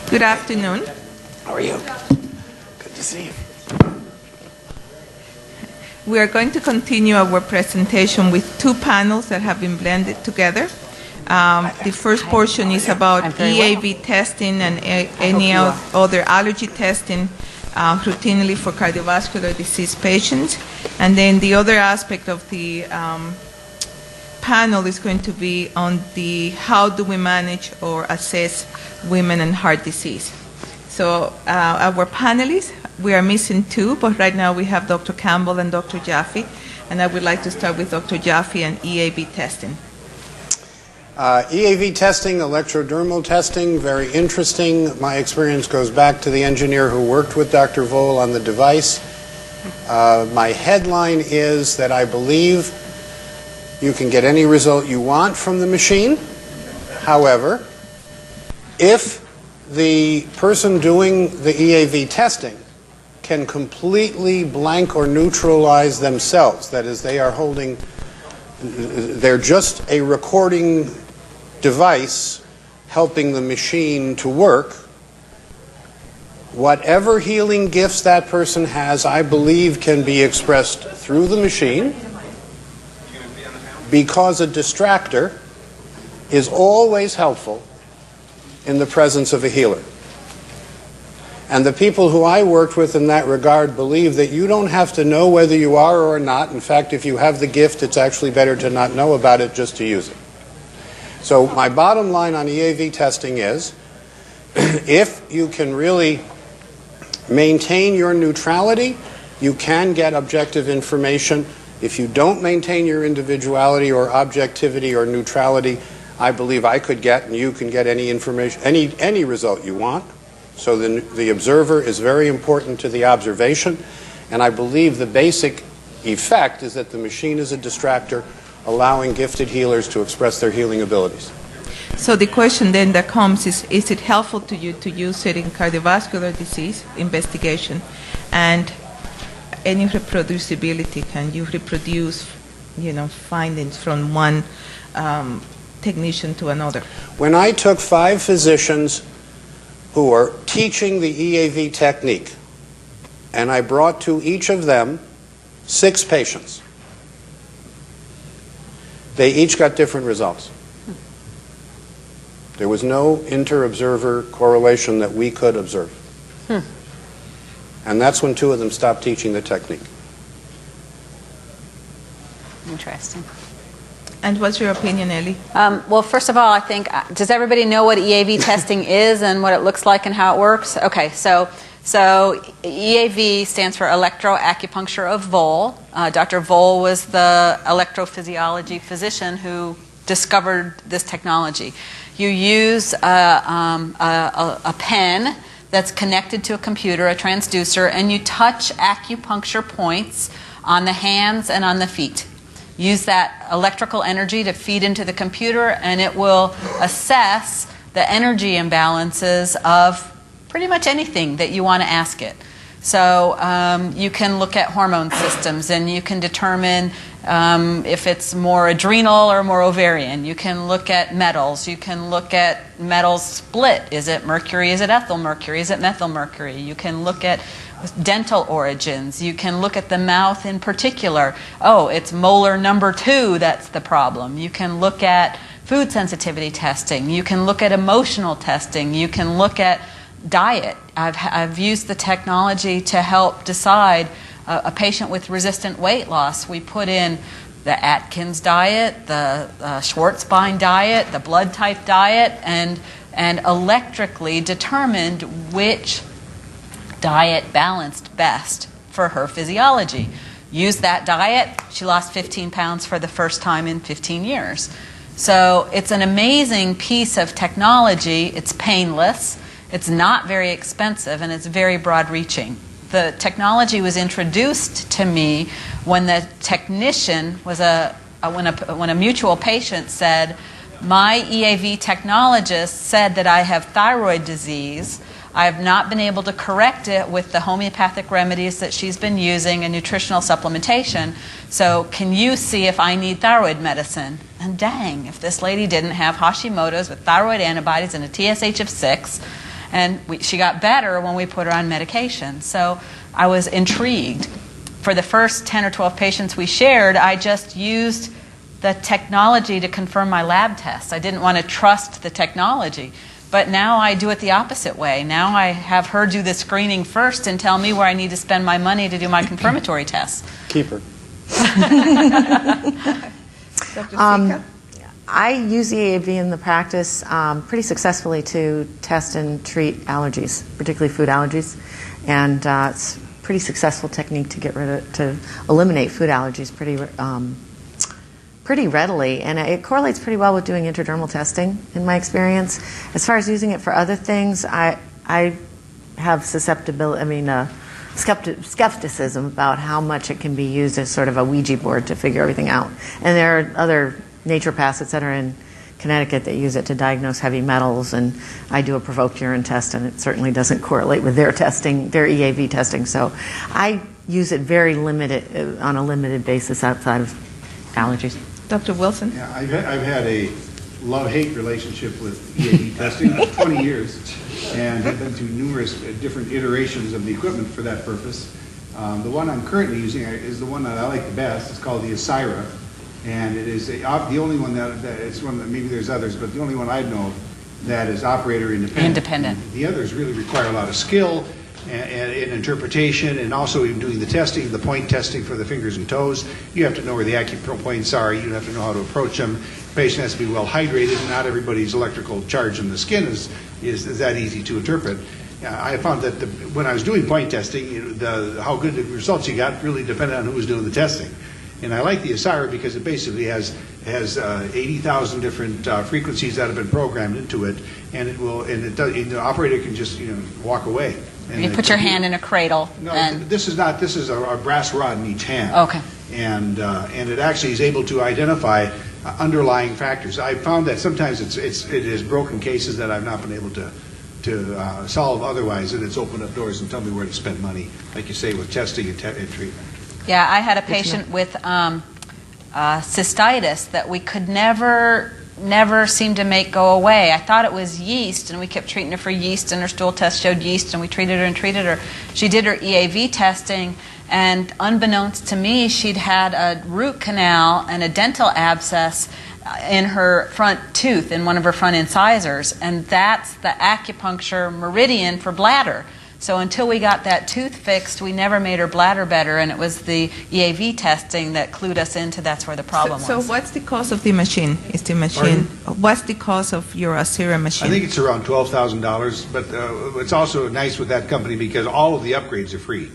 Good afternoon. How are you? Good to see you. We are going to continue our presentation with two panels that have been blended together. The first portion is about EAV testing and any other allergy testing routinely for cardiovascular disease patients. And then the other aspect of the panel is going to be on the how do we manage or assess women and heart disease. So our panelists, we are missing two, but right now we have Dr. Campbell and Dr. Jaffe, and I would like to start with Dr. Jaffe and EAV testing. EAV testing, electrodermal testing, very interesting. My experience goes back to the engineer who worked with Dr. Vole on the device. My headline is that I believe you can get any result you want from the machine. However, if the person doing the EAV testing can completely blank or neutralize themselves, that is, they're just a recording device helping the machine to work, whatever healing gifts that person has, I believe, can be expressed through the machine, because a distractor is always helpful in the presence of a healer. And the people who I worked with in that regard believe that you don't have to know whether you are or not. In fact, if you have the gift, it's actually better to not know about it, just to use it. So my bottom line on EAV testing is, if you can really maintain your neutrality, you can get objective information. If you don't maintain your individuality or objectivity or neutrality, I believe I could get and you can get any information, any result you want. So the observer is very important to the observation, and I believe the basic effect is that the machine is a distractor, allowing gifted healers to express their healing abilities. So the question then that comes is it helpful to you to use it in cardiovascular disease investigation? And any reproducibility, can you reproduce, findings from one technician to another? When I took 5 physicians who are teaching the EAV technique, and I brought to each of them 6 patients, they each got different results. There was no inter-observer correlation that we could observe. And that's when 2 of them stopped teaching the technique. Interesting. And what's your opinion, Ellie? Well, first of all, I think, does everybody know what EAV testing is and what it looks like and how it works? Okay, so EAV stands for electroacupuncture of Vole. Dr. Vole was the electrophysiology physician who discovered this technology. You use a pen that's connected to a computer, a transducer, and you touch acupuncture points on the hands and on the feet. Use that electrical energy to feed into the computer, and it will assess the energy imbalances of pretty much anything that you want to ask it. So you can look at hormone systems, and you can determine if it's more adrenal or more ovarian. You can look at metals. You can look at metals split. Is it mercury? Is it ethyl mercury? Is it methyl mercury? You can look at dental origins. You can look at the mouth in particular. Oh, it's molar number 2 that's the problem. You can look at food sensitivity testing. You can look at emotional testing. You can look at diet. I've used the technology to help decide a patient with resistant weight loss. We put in the Atkins diet, the Schwarzbein diet, the blood type diet, and electrically determined which diet balanced best for her physiology. Used that diet, she lost 15 pounds for the first time in 15 years. So it's an amazing piece of technology. It's painless, it's not very expensive, and it's very broad-reaching. The technology was introduced to me when the technician was when a mutual patient said, my EAV technologist said that I have thyroid disease. I have not been able to correct it with the homeopathic remedies that she's been using and nutritional supplementation. So can you see if I need thyroid medicine? And dang, if this lady didn't have Hashimoto's with thyroid antibodies and a TSH of 6 And she got better when we put her on medication. So I was intrigued. For the first 10 or 12 patients we shared, I just used the technology to confirm my lab tests. I didn't want to trust the technology. But now I do it the opposite way. Now I have her do the screening first and tell me where I need to spend my money to do my confirmatory tests. Keep her. Dr. Sika? I use EAV in the practice pretty successfully to test and treat allergies, particularly food allergies. And it's a pretty successful technique to eliminate food allergies pretty readily, and it correlates pretty well with doing intradermal testing, in my experience. As far as using it for other things, I have skepticism about how much it can be used as sort of a Ouija board to figure everything out. And there are other naturopaths, et cetera, in Connecticut that use it to diagnose heavy metals, and I do a provoked urine test, and it certainly doesn't correlate with their testing, their EAV testing. So I use it very limited, on a limited basis outside of allergies. Dr. Wilson? Yeah, I've had a love-hate relationship with EAV testing for 20 years, and have been through numerous different iterations of the equipment for that purpose. The one I'm currently using is the one that I like the best. It's called the ICIM, and it is the only one it's one that, maybe there's others, but the only one I know of that is operator independent. The others really require a lot of skill and interpretation, and also even doing the testing, the point testing for the fingers and toes. You have to know where the acupoints are. You have to know how to approach them. The patient has to be well hydrated. Not everybody's electrical charge in the skin is that easy to interpret. I found that when I was doing point testing, how good the results you got really depended on who was doing the testing. And I like the ICIM because it basically has 80,000 different frequencies that have been programmed into it, and the operator can just walk away. And you put your hand in a cradle. No, this is a brass rod in each hand. Okay. And it actually is able to identify underlying factors. I found that sometimes it is broken cases that I've not been able to solve otherwise, and it's opened up doors and tell me where to spend money, like you say, with testing and treatment. Yeah, I had a patient with cystitis that we could never seem to make go away. I thought it was yeast, and we kept treating her for yeast, and her stool test showed yeast, and we treated her. She did her EAV testing, and unbeknownst to me, she'd had a root canal and a dental abscess in her front tooth, in one of her front incisors, and that's the acupuncture meridian for bladder. So until we got that tooth fixed, we never made her bladder better, and it was the EAV testing that clued us into that's where the problem was. So what's the cost of the machine? What's the cost of your ICIM machine? I think it's around $12,000, but it's also nice with that company because all of the upgrades are free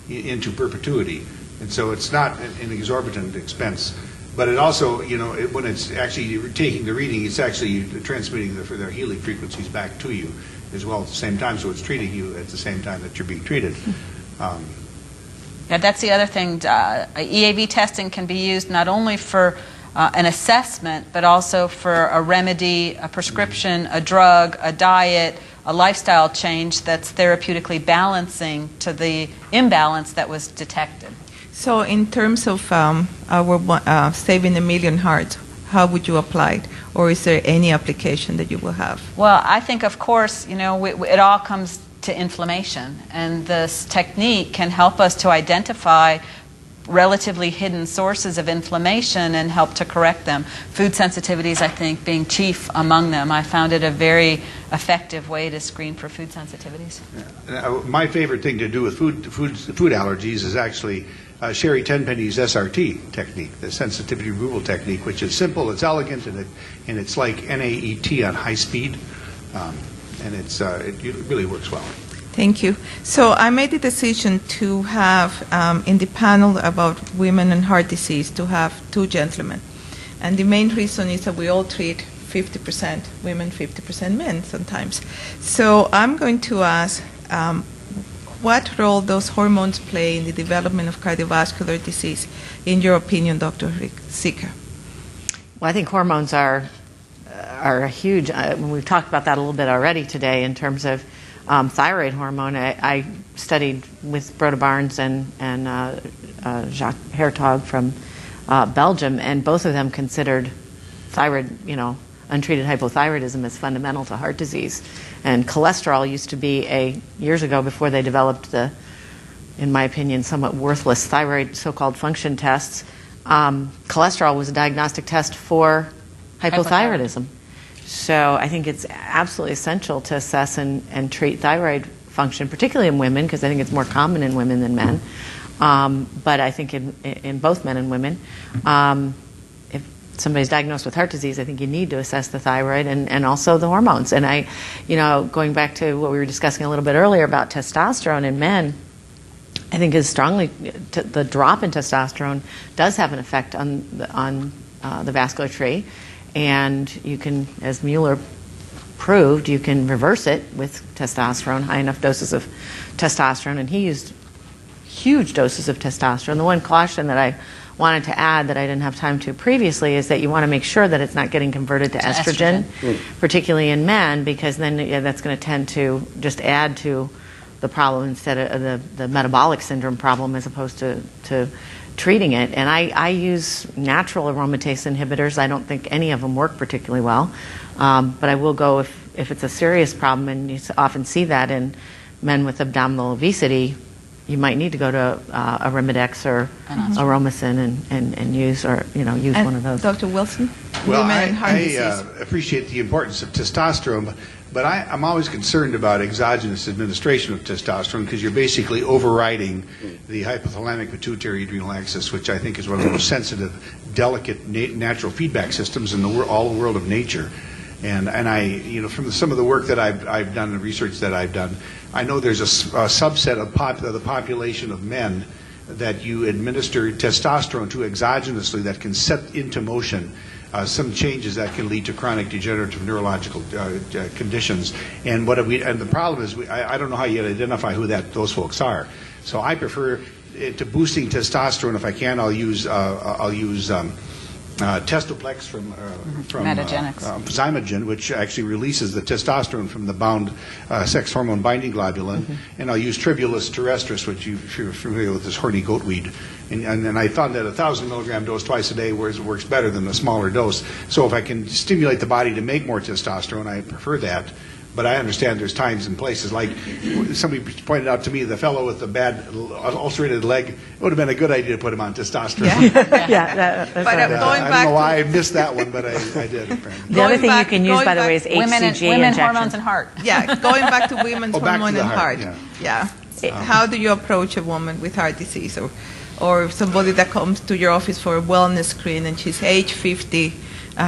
into perpetuity, and so it's not an exorbitant expense. But it also, when it's actually taking the reading, it's actually transmitting their healing frequencies back to you as well at the same time, so it's treating you at the same time that you're being treated. Yeah, that's the other thing. EAV testing can be used not only for an assessment, but also for a remedy, a prescription, a drug, a diet, a lifestyle change that's therapeutically balancing to the imbalance that was detected. So in terms of our saving 1 million hearts, how would you apply it? Or is there any application that you will have? Well, I think, of course, it all comes to inflammation. And this technique can help us to identify relatively hidden sources of inflammation and help to correct them. Food sensitivities, I think, being chief among them. I found it a very effective way to screen for food sensitivities. My favorite thing to do with food allergies is actually Sherry Tenpenny's SRT technique, the sensitivity removal technique, which is simple, it's elegant, and it's like NAET on high speed, and it really works well. Thank you. So I made the decision to have, in the panel about women and heart disease, to have 2 gentlemen. And the main reason is that we all treat 50% women, 50% men sometimes. So I'm going to ask what role those hormones play in the development of cardiovascular disease, in your opinion, Dr. Sika? Well, I think hormones are a huge, we've talked about that a little bit already today in terms of thyroid hormone. I studied with Broda Barnes and Jacques Hertog from Belgium, and both of them considered thyroid, untreated hypothyroidism as fundamental to heart disease. And cholesterol used to be years ago, before they developed the, in my opinion, somewhat worthless thyroid so-called function tests, cholesterol was a diagnostic test for hypothyroidism. So I think it's absolutely essential to assess and treat thyroid function, particularly in women, because I think it's more common in women than men. But I think in both men and women, if somebody's diagnosed with heart disease, I think you need to assess the thyroid and also the hormones. And going back to what we were discussing a little bit earlier about testosterone in men, I think the drop in testosterone does have an effect on the vascular tree, and you can, as Mueller proved, you can reverse it with testosterone, high enough doses of testosterone, and he used huge doses of testosterone. The one caution that I wanted to add that I didn't have time to previously is that you want to make sure that it's not getting converted to estrogen, particularly in men, because then that's going to tend to just add to the problem instead of the metabolic syndrome problem, as opposed to treating it. And I use natural aromatase inhibitors. I don't think any of them work particularly well, but I will go if it's a serious problem, and you often see that in men with abdominal obesity. You might need to go to Arimidex or Aromacin and use one of those. Dr. Wilson? Well, I appreciate the importance of testosterone, but I'm always concerned about exogenous administration of testosterone, because you're basically overriding the hypothalamic pituitary adrenal axis, which I think is one of the most sensitive, delicate, natural feedback systems in all the world of nature. And from some of the work that I've done and research that I've done, I know there's a subset of the population of men that you administer testosterone to exogenously that can set into motion some changes that can lead to chronic degenerative neurological conditions. And the problem is I don't know how you identify who those folks are. So I prefer to boosting testosterone. If I can, I'll use Testoplex from Zymogen, which actually releases the testosterone from the bound sex hormone binding globulin, and I'll use Tribulus terrestris, which if you're familiar with this horny goatweed, and I found that 1,000 milligram dose twice a day works better than the smaller dose. So if I can stimulate the body to make more testosterone, I prefer that. But I understand there's times and places, like somebody pointed out to me, the fellow with the bad ulcerated leg, it would have been a good idea to put him on testosterone. That's but right. going I back don't know why I missed that one, but I did. The other thing you can use, by the way, is HCG women injection. hormones and heart. Yeah, going back to women's back to hormone the and heart, heart. Yeah. How do you approach a woman with heart disease, or somebody that comes to your office for a wellness screen and she's age 50,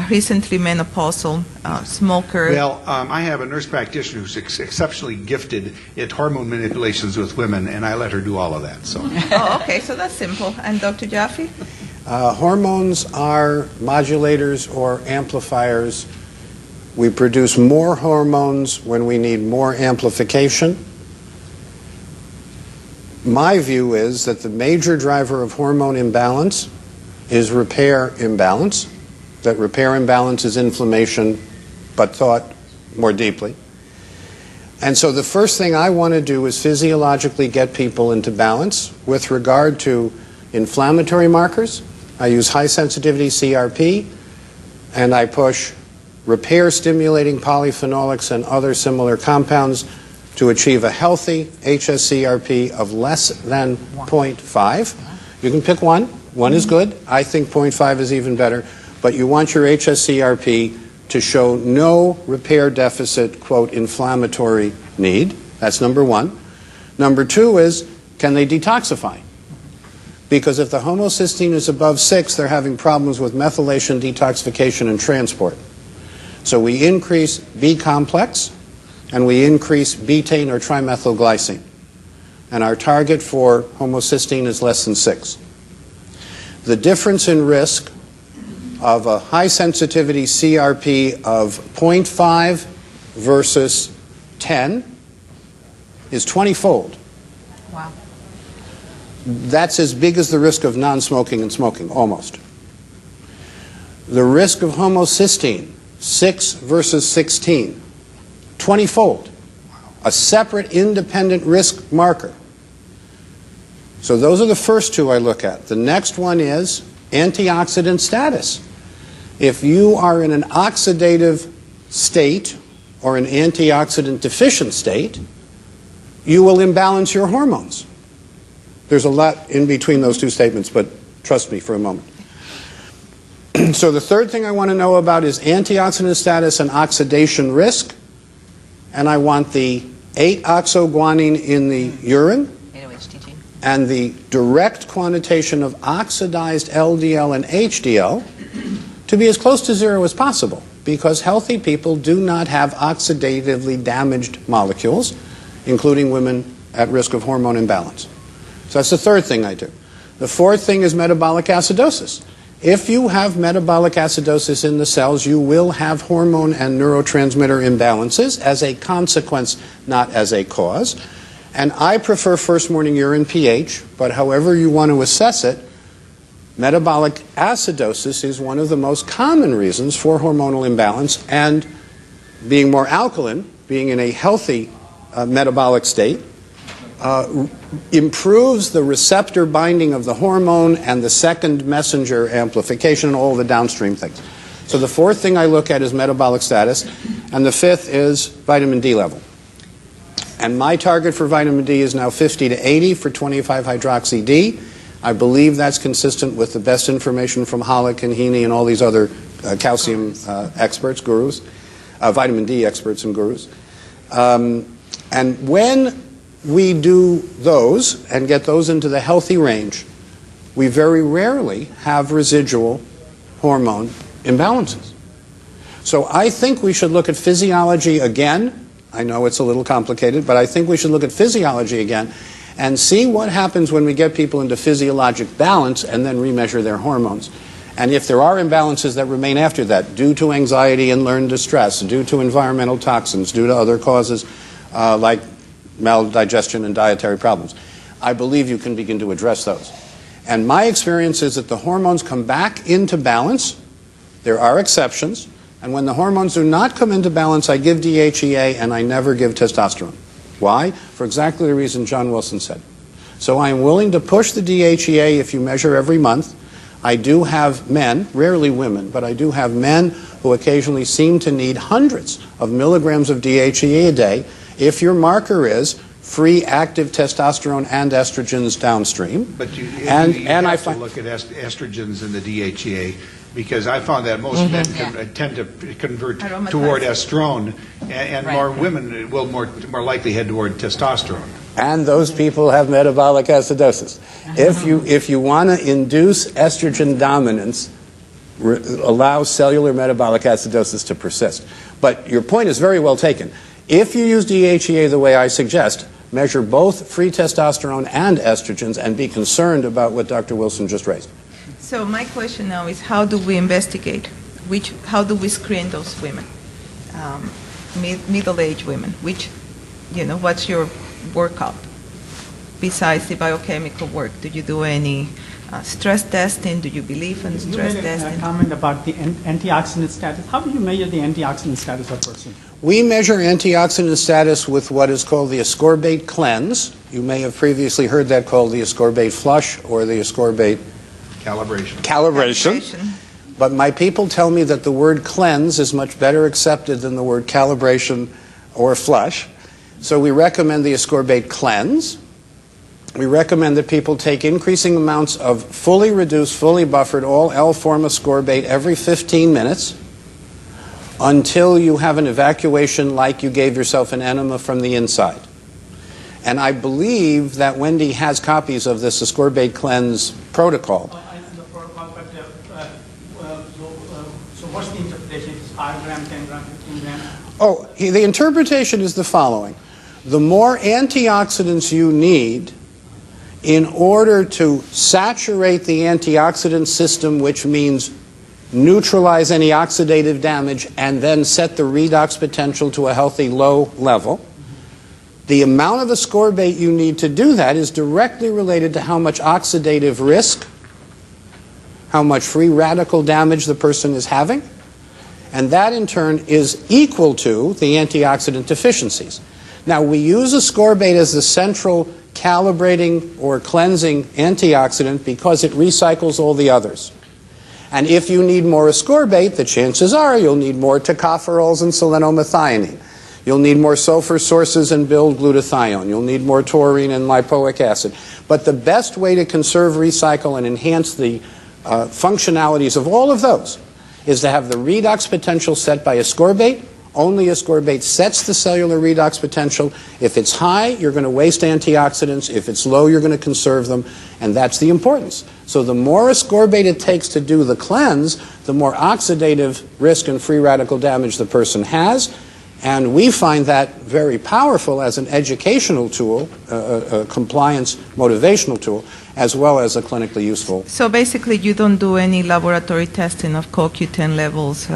recently menopausal, smoker? Well, I have a nurse practitioner who's exceptionally gifted at hormone manipulations with women, and I let her do all of that. So. Oh, okay, so that's simple. And Dr. Jaffe? Hormones are modulators or amplifiers. We produce more hormones when we need more amplification. My view is that the major driver of hormone imbalance is repair imbalance. That repair imbalance is inflammation, but thought more deeply. And so the first thing I want to do is physiologically get people into balance with regard to inflammatory markers. I use high sensitivity CRP, and I push repair stimulating polyphenolics and other similar compounds to achieve a healthy HSCRP of less than 0.5. You can pick one. One is good. I think 0.5 is even better. But you want your HSCRP to show no repair deficit, quote, inflammatory need. That's number one. Number two is, can they detoxify? Because if the homocysteine is above 6, they're having problems with methylation, detoxification, and transport. So we increase B complex, and we increase betaine or trimethylglycine. And our target for homocysteine is less than 6. The difference in risk of a high sensitivity CRP of 0.5 versus 10 is 20-fold. Wow. That's as big as the risk of non-smoking and smoking, almost. The risk of homocysteine, 6 versus 16, 20-fold. A separate independent risk marker. So those are the first two I look at. The next one is antioxidant status. If you are in an oxidative state or an antioxidant deficient state, you will imbalance your hormones. There's a lot in between those two statements, but trust me for a moment. So the third thing I want to know about is antioxidant status and oxidation risk. And I want the 8-oxoguanine in the urine and the direct quantitation of oxidized LDL and HDL to be as close to zero as possible, because healthy people do not have oxidatively damaged molecules, including women at risk of hormone imbalance. So that's the third thing I do. The fourth thing is metabolic acidosis. If you have metabolic acidosis in the cells, you will have hormone and neurotransmitter imbalances as a consequence, not as a cause. And I prefer first morning urine pH, but however you want to assess it, metabolic acidosis is one of the most common reasons for hormonal imbalance, and being more alkaline, being in a healthy metabolic state, improves the receptor binding of the hormone and the second messenger amplification and all the downstream things. So the fourth thing I look at is metabolic status, and the fifth is vitamin D level. And my target for vitamin D is now 50 to 80 for 25-hydroxy-D. I believe that's consistent with the best information from Hollick and Heaney and all these other calcium experts, gurus, vitamin D experts and gurus. And when we do those and get those into the healthy range, we very rarely have residual hormone imbalances. So I think we should look at physiology again. I know it's a little complicated, but I think we should look at physiology again and see what happens when we get people into physiologic balance and then remeasure their hormones. And if there are imbalances that remain after that, due to anxiety and learned distress, due to environmental toxins, due to other causes like maldigestion and dietary problems, I believe you can begin to address those. And my experience is that the hormones come back into balance. There are exceptions. And when the hormones do not come into balance, I give DHEA and I never give testosterone. Why? For exactly the reason John Wilson said. So I am willing to push the DHEA if you measure every month. I do have men, rarely women, but I do have men who occasionally seem to need hundreds of milligrams of DHEA a day if your marker is free active testosterone and estrogens downstream. But you have to look at estrogens in the DHEA, because I found that most men tend to convert toward estrone, and more women will more likely head toward testosterone. And those people have metabolic acidosis. If you want to induce estrogen dominance, allow cellular metabolic acidosis to persist. But your point is very well taken. If you use DHEA the way I suggest, measure both free testosterone and estrogens and be concerned about what Dr. Wilson just raised. So my question now is, how do we investigate? How do we screen those women, middle-aged women? What's your workup besides the biochemical work? Do you do any stress testing? Do you believe in stress testing? You made a comment about the antioxidant status. How do you measure the antioxidant status of a person? We measure antioxidant status with what is called the ascorbate cleanse. You may have previously heard that called the ascorbate flush or the ascorbate calibration. But my people tell me that the word cleanse is much better accepted than the word calibration or flush. So we recommend the ascorbate cleanse. We recommend that people take increasing amounts of fully reduced, fully buffered, all L-form ascorbate every 15 minutes until you have an evacuation like you gave yourself an enema from the inside. And I believe that Wendy has copies of this ascorbate cleanse protocol. So what's the interpretation? It's 5 gram, 10 gram, 15 gram? Oh, the interpretation is the following. The more antioxidants you need in order to saturate the antioxidant system, which means neutralize any oxidative damage and then set the redox potential to a healthy low level, the amount of ascorbate you need to do that is directly related to how much oxidative risk, how much free radical damage the person is having, and that in turn is equal to the antioxidant deficiencies. Now, we use ascorbate as the central calibrating or cleansing antioxidant because it recycles all the others. And if you need more ascorbate, the chances are you'll need more tocopherols and selenomethionine. You'll need more sulfur sources and build glutathione. You'll need more taurine and lipoic acid. But the best way to conserve, recycle, and enhance the functionalities of all of those is to have the redox potential set by ascorbate. Only ascorbate sets the cellular redox potential. If it's high, you're going to waste antioxidants. If it's low, you're going to conserve them. And that's the importance. So the more ascorbate it takes to do the cleanse, the more oxidative risk and free radical damage the person has. And we find that very powerful as an educational tool, a compliance motivational tool, as well as a clinically useful. So basically you don't do any laboratory testing of CoQ10 levels,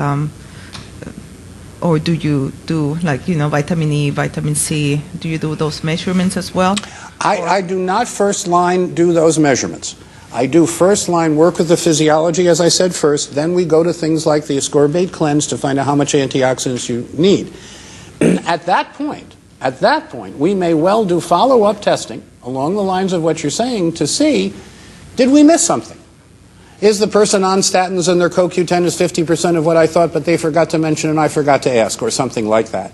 or do you do, like, vitamin E, vitamin C? Do you do those measurements as well? I do not first line do those measurements. I do first line work with the physiology, as I said first. Then we go to things like the ascorbate cleanse to find out how much antioxidants you need. At that point, we may well do follow-up testing along the lines of what you're saying to see, did we miss something? Is the person on statins and their CoQ10 is 50% of what I thought, but they forgot to mention and I forgot to ask, or something like that?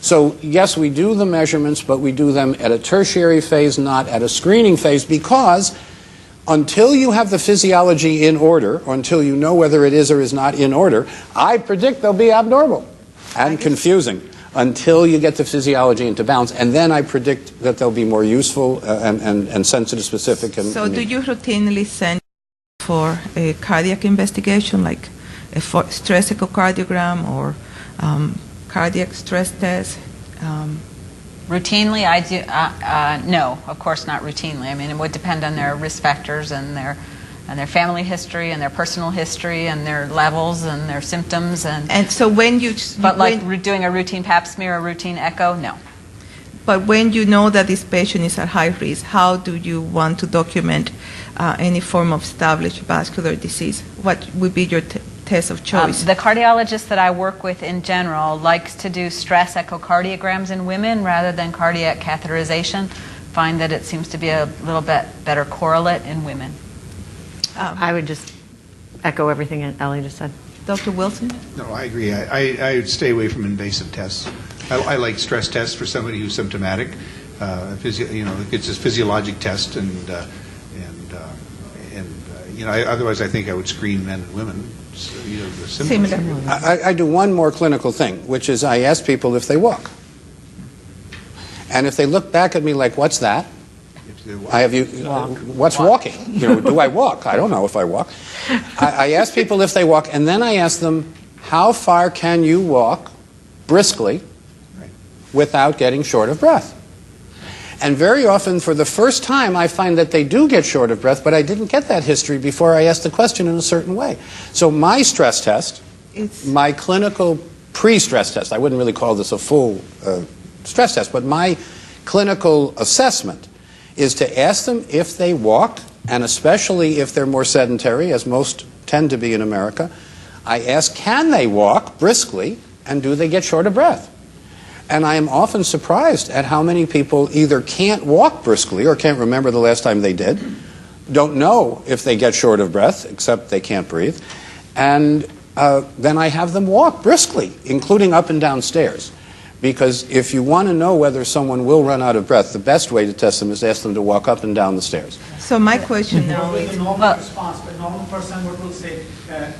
So yes, we do the measurements, but we do them at a tertiary phase, not at a screening phase, because until you have the physiology in order, or until you know whether it is or is not in order, I predict they'll be abnormal and confusing until you get the physiology into balance. And then I predict that they'll be more useful and sensitive, specific. So do you routinely send for a cardiac investigation, like a stress echocardiogram or cardiac stress test? Routinely, I do. No, of course not routinely. I mean, it would depend on their risk factors and their family history and their personal history and their levels and their symptoms and so when you doing a routine pap smear, a routine echo, no. But when you know that this patient is at high risk, how do you want to document any form of established vascular disease? What would be your test of choice? The cardiologist that I work with in general likes to do stress echocardiograms in women rather than cardiac catheterization. Find that it seems to be a little bit better correlate in women. I would just echo everything that Ellie just said. Dr. Wilson? No, I agree. I would stay away from invasive tests. I like stress tests for somebody who's symptomatic. It's a physiologic test, and otherwise I think I would screen men and women. Similar. I do one more clinical thing, which is I ask people if they walk. And if they look back at me like, what's that? What's walking? Do I walk? I don't know if I walk. I ask people if they walk, and then I ask them, how far can you walk briskly without getting short of breath? And very often, for the first time, I find that they do get short of breath, but I didn't get that history before I asked the question in a certain way. So my stress test, my clinical pre-stress test, I wouldn't really call this a full stress test, but my clinical assessment is to ask them if they walk, and especially if they're more sedentary, as most tend to be in America. I ask, can they walk briskly, and do they get short of breath? And I am often surprised at how many people either can't walk briskly or can't remember the last time they did, don't know if they get short of breath, except they can't breathe, and then I have them walk briskly, including up and down stairs. Because if you want to know whether someone will run out of breath, the best way to test them is ask them to walk up and down the stairs. So my question now is... A normal response, but a normal person, what will say,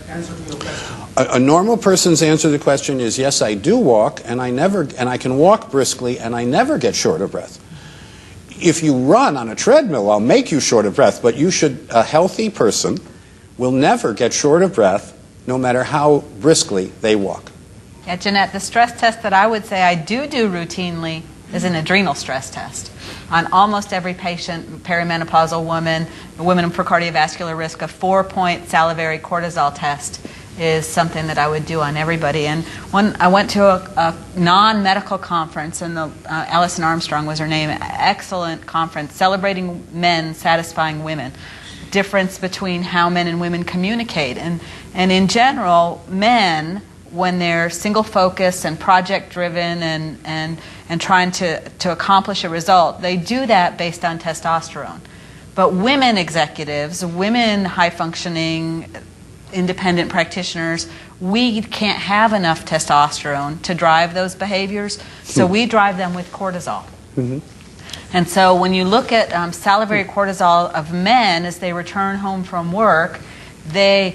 answer to your question? A normal person's answer to the question is, yes, I do walk, and I can walk briskly, and I never get short of breath. If you run on a treadmill, I'll make you short of breath, but a healthy person will never get short of breath, no matter how briskly they walk. Yeah, Jeanette, the stress test that I would say I do routinely is an adrenal stress test. On almost every patient, perimenopausal women for cardiovascular risk, a 4-point salivary cortisol test is something that I would do on everybody. And I went to a non-medical conference, and Alison Armstrong was her name, excellent conference, celebrating men satisfying women. Difference between how men and women communicate. And in general, men, when they're single-focused and project-driven and trying to accomplish a result, they do that based on testosterone. But women executives, women high-functioning, independent practitioners, we can't have enough testosterone to drive those behaviors, so we drive them with cortisol. And so when you look at salivary cortisol of men as they return home from work, and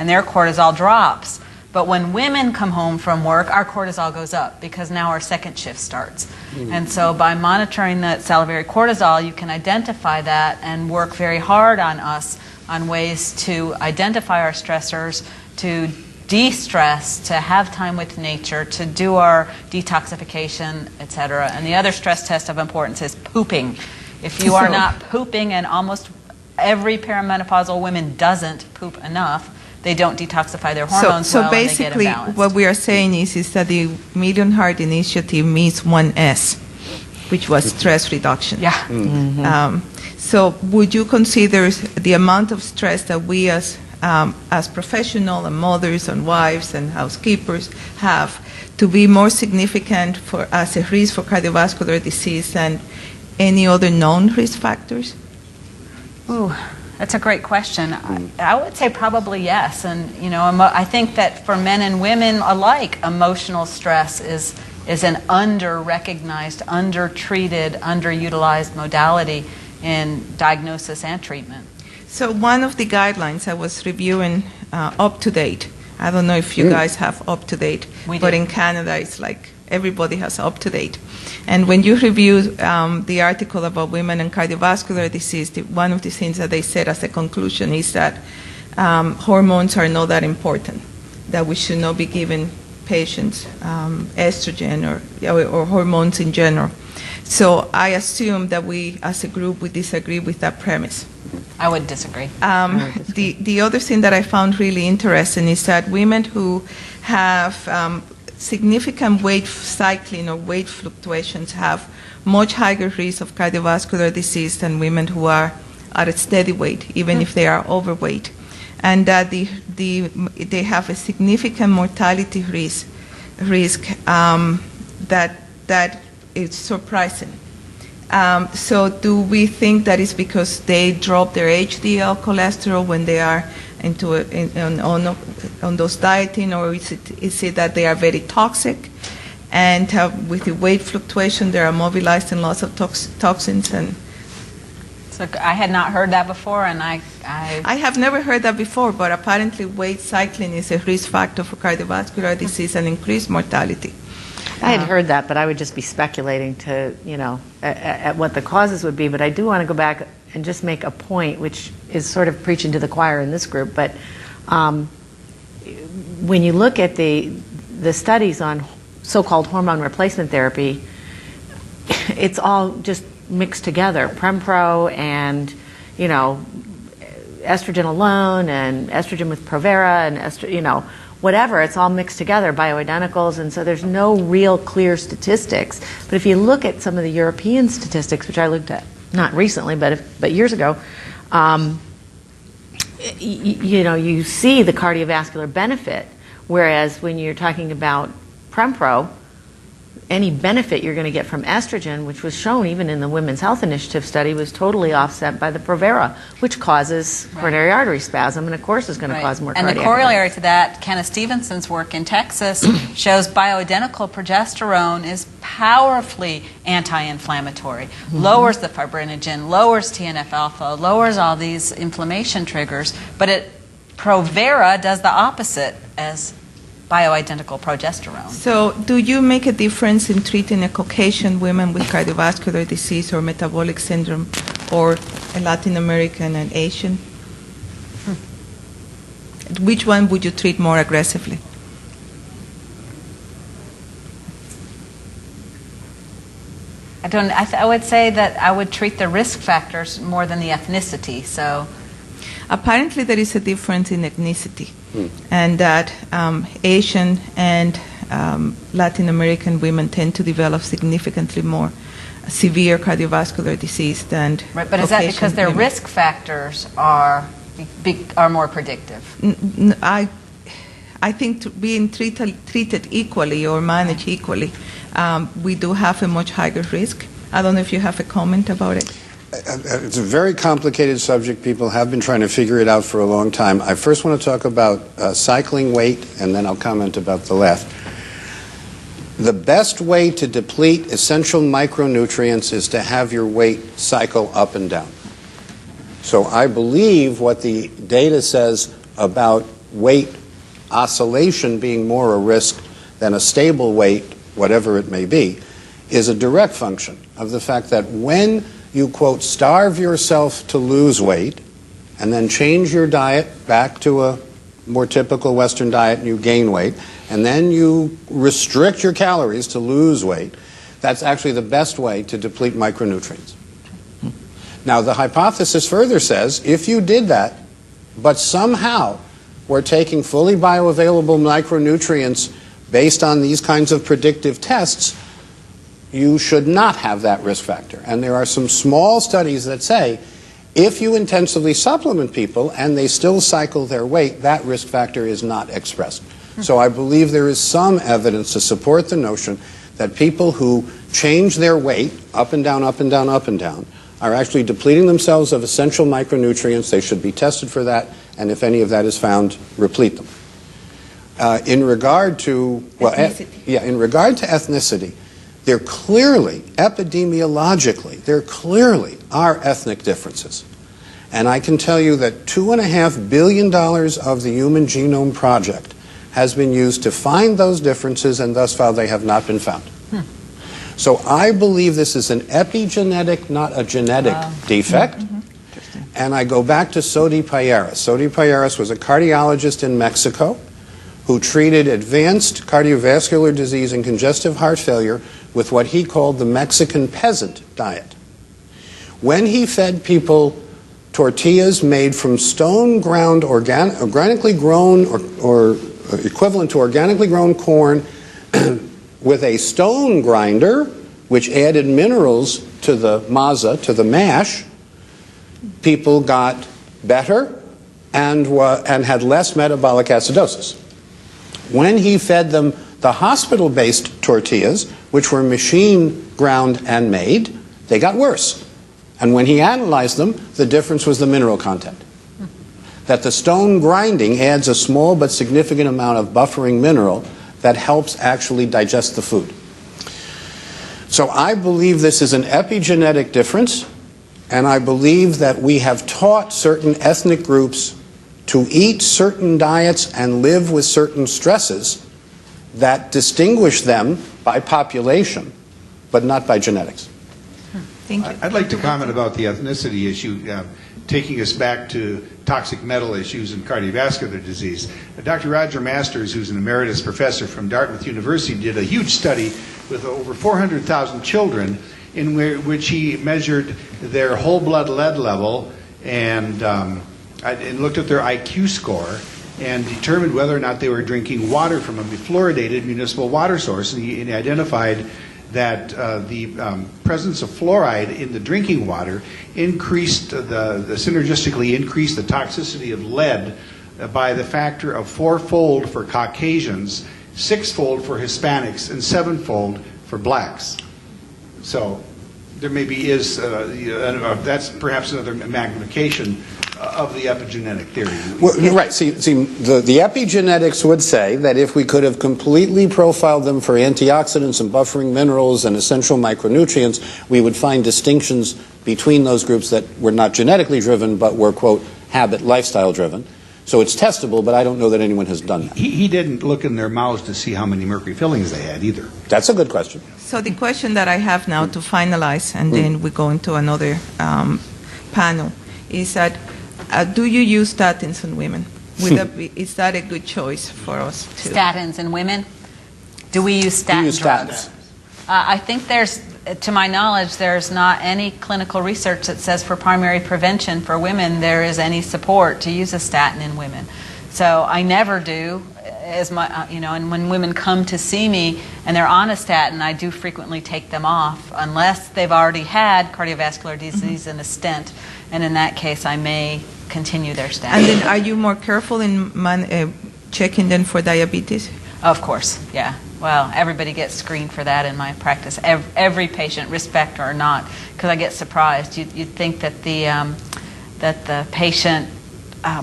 their cortisol drops. But when women come home from work, our cortisol goes up because now our second shift starts. And so by monitoring that salivary cortisol, you can identify that and work very hard on us on ways to identify our stressors, to de-stress, to have time with nature, to do our detoxification, etc. And the other stress test of importance is pooping. If you are not pooping, and almost every perimenopausal woman doesn't poop enough, they don't detoxify their hormones so well, basically, and they get imbalanced. what we are saying is that the Million Heart Initiative means one S, which was stress reduction. Yeah. So would you consider the amount of stress that we as professional and mothers and wives and housekeepers have to be more significant as a risk for cardiovascular disease than any other known risk factors? Ooh, that's a great question. I would say probably yes. And I think that for men and women alike, emotional stress is an under-recognized, under-treated, underutilized modality in diagnosis and treatment. So one of the guidelines I was reviewing up to date, I don't know if you guys have up to date, but in Canada it's like everybody has up to date. And when you review the article about women and cardiovascular disease, one of the things that they said as a conclusion is that hormones are not that important, that we should not be giving patients estrogen or hormones in general. So I assume that we, as a group, we disagree with that premise. I would disagree. The other thing that I found really interesting is that women who have significant weight cycling or weight fluctuations have much higher risk of cardiovascular disease than women who are at a steady weight, even if they are overweight, and that they have a significant mortality risk that is surprising. So do we think that is because they drop their HDL cholesterol when they are on those dieting, or is it that they are very toxic, and with the weight fluctuation they are mobilized in lots of toxins? And so I had not heard that before, and I have never heard that before, but apparently weight cycling is a risk factor for cardiovascular disease and increased mortality. I had heard that, but I would just be speculating to, at what the causes would be. But I do want to go back and just make a point, which is sort of preaching to the choir in this group. But when you look at the studies on so-called hormone replacement therapy, it's all just mixed together. Prempro and, estrogen alone, and estrogen with Provera, and whatever, it's all mixed together, bioidenticals, and so there's no real clear statistics. But if you look at some of the European statistics, which I looked at not recently, but years ago, you see the cardiovascular benefit, whereas when you're talking about Prempro, any benefit you're going to get from estrogen, which was shown even in the Women's Health Initiative study, was totally offset by the Provera, which causes coronary artery spasm, and of course is going to cause more cardiac. And the corollary to that, Kenneth Stevenson's work in Texas shows bioidentical progesterone is powerfully anti-inflammatory, lowers the fibrinogen, lowers TNF-alpha, lowers all these inflammation triggers, but Provera does the opposite as bioidentical progesterone. So do you make a difference in treating a Caucasian woman with cardiovascular disease or metabolic syndrome, or a Latin American and Asian? Which one would you treat more aggressively? I would say that I would treat the risk factors more than the ethnicity. So apparently there is a difference in ethnicity, and that Asian and Latin American women tend to develop significantly more severe cardiovascular disease than right, but is that because their risk factors are more predictive? I think being treated equally or managed equally, we do have a much higher risk. I don't know if you have a comment about it. It's a very complicated subject. People have been trying to figure it out for a long time. I first want to talk about cycling weight, and then I'll comment about the left. The best way to deplete essential micronutrients is to have your weight cycle up and down. So I believe what the data says about weight oscillation being more a risk than a stable weight, whatever it may be, is a direct function of the fact that when you, quote, starve yourself to lose weight and then change your diet back to a more typical Western diet and you gain weight, and then you restrict your calories to lose weight, that's actually the best way to deplete micronutrients. Now, the hypothesis further says if you did that, but somehow we're taking fully bioavailable micronutrients based on these kinds of predictive tests, you should not have that risk factor. And there are some small studies that say if you intensively supplement people and they still cycle their weight, that risk factor is not expressed. So I believe there is some evidence to support the notion that people who change their weight up and down, up and down, up and down, are actually depleting themselves of essential micronutrients. They should be tested for that, and if any of that is found, replete them. In regard to ethnicity, there clearly, epidemiologically, there clearly are ethnic differences. And I can tell you that $2.5 billion of the Human Genome Project has been used to find those differences, and thus far they have not been found. So I believe this is an epigenetic, not a genetic defect. And I go back to Sodi Payeras. Sodi Payeras was a cardiologist in Mexico who treated advanced cardiovascular disease and congestive heart failure with what he called the Mexican peasant diet. When he fed people tortillas made from stone ground, organically grown or equivalent to organically grown corn with a stone grinder, which added minerals to the masa, to the mash, people got better and had less metabolic acidosis. When he fed them the hospital-based tortillas, which were machine ground and made, they got worse. And when he analyzed them, the difference was the mineral content. That the stone grinding adds a small but significant amount of buffering mineral that helps actually digest the food. So I believe this is an epigenetic difference, and I believe that we have taught certain ethnic groups to eat certain diets and live with certain stresses that distinguish them by population, but not by genetics. Thank you. I'd like to comment about the ethnicity issue, taking us back to toxic metal issues and cardiovascular disease. Dr. Roger Masters, who's an emeritus professor from Dartmouth University, did a huge study with over 400,000 children in which he measured their whole blood lead level and looked at their IQ score and determined whether or not they were drinking water from a fluoridated municipal water source. And he identified that the presence of fluoride in the drinking water synergistically increased the toxicity of lead by the factor of 4-fold for Caucasians, 6-fold for Hispanics, and 7-fold for blacks. So there maybe is, that's perhaps another magnification of the epigenetic theory. Well, right. See, the epigenetics would say that if we could have completely profiled them for antioxidants and buffering minerals and essential micronutrients, we would find distinctions between those groups that were not genetically driven but were, quote, habit, lifestyle driven. So it's testable, but I don't know that anyone has done that. He didn't look in their mouths to see how many mercury fillings they had either. That's a good question. So the question that I have now to finalize, and then we go into another panel, is that do you use statins in women? Is that a good choice for us to? Statins in women? Do we use statins? Do you use statins? I think to my knowledge, there's not any clinical research that says for primary prevention for women there is any support to use a statin in women. So I never do, and when women come to see me and they're on a statin, I do frequently take them off unless they've already had cardiovascular disease and a stent, and in that case I may continue their statin. And then are you more careful in checking them for diabetes? Of course, yeah. Well, everybody gets screened for that in my practice. Every patient, risk or not, because I get surprised. You'd think that the patient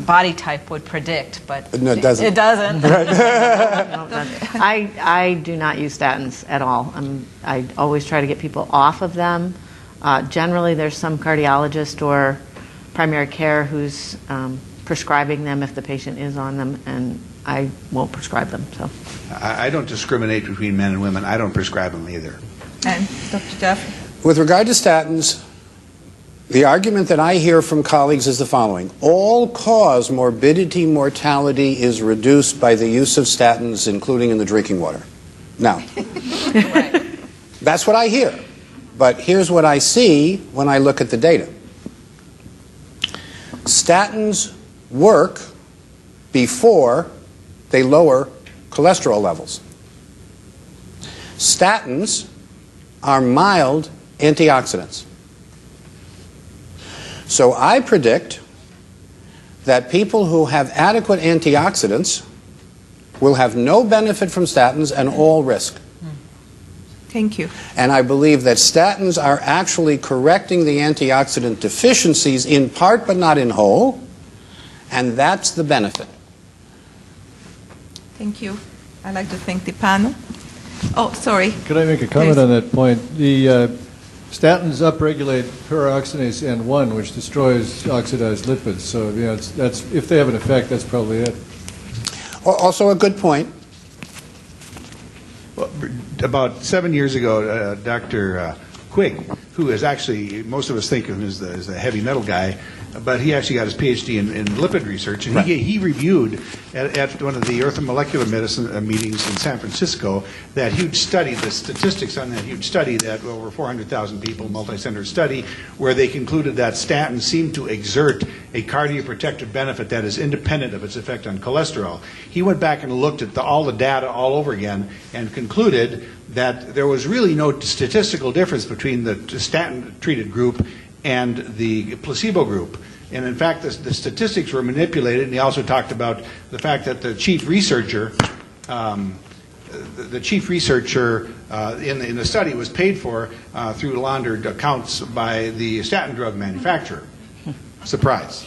body type would predict, but No, it doesn't. It doesn't. I do not use statins at all. I always try to get people off of them. Generally, there's some cardiologist or primary care who's prescribing them if the patient is on them, and I won't prescribe them. So I don't discriminate between men and women. I don't prescribe them either. And Dr. Jeff? With regard to statins, the argument that I hear from colleagues is the following. All-cause morbidity mortality is reduced by the use of statins, including in the drinking water. Now, that's what I hear. But here's what I see when I look at the data. Statins work before they lower cholesterol levels. Statins are mild antioxidants. So I predict that people who have adequate antioxidants will have no benefit from statins and all risk. Thank you. And I believe that statins are actually correcting the antioxidant deficiencies in part but not in whole, and that's the benefit. Thank you. I'd like to thank the panel. Oh, sorry. Could I make a comment Please. on that point? The statins upregulate peroxidase N1, which destroys oxidized lipids. So, yeah, that's if they have an effect, that's probably it. Also a good point. Well, about 7 years ago, Dr. Quigg, who is actually, most of us think of him as the heavy metal guy, but he actually got his PhD in lipid research, and he reviewed at one of the Earth and Molecular Medicine meetings in San Francisco that huge study, the statistics on that huge study, that over 400,000 people, multi-center study, where they concluded that statins seemed to exert a cardioprotective benefit that is independent of its effect on cholesterol. He went back and looked at all the data all over again and concluded that there was really no statistical difference between the statin-treated group and the placebo group. And in fact, the statistics were manipulated, and he also talked about the fact that the chief researcher in the study was paid for through laundered accounts by the statin drug manufacturer. Surprise.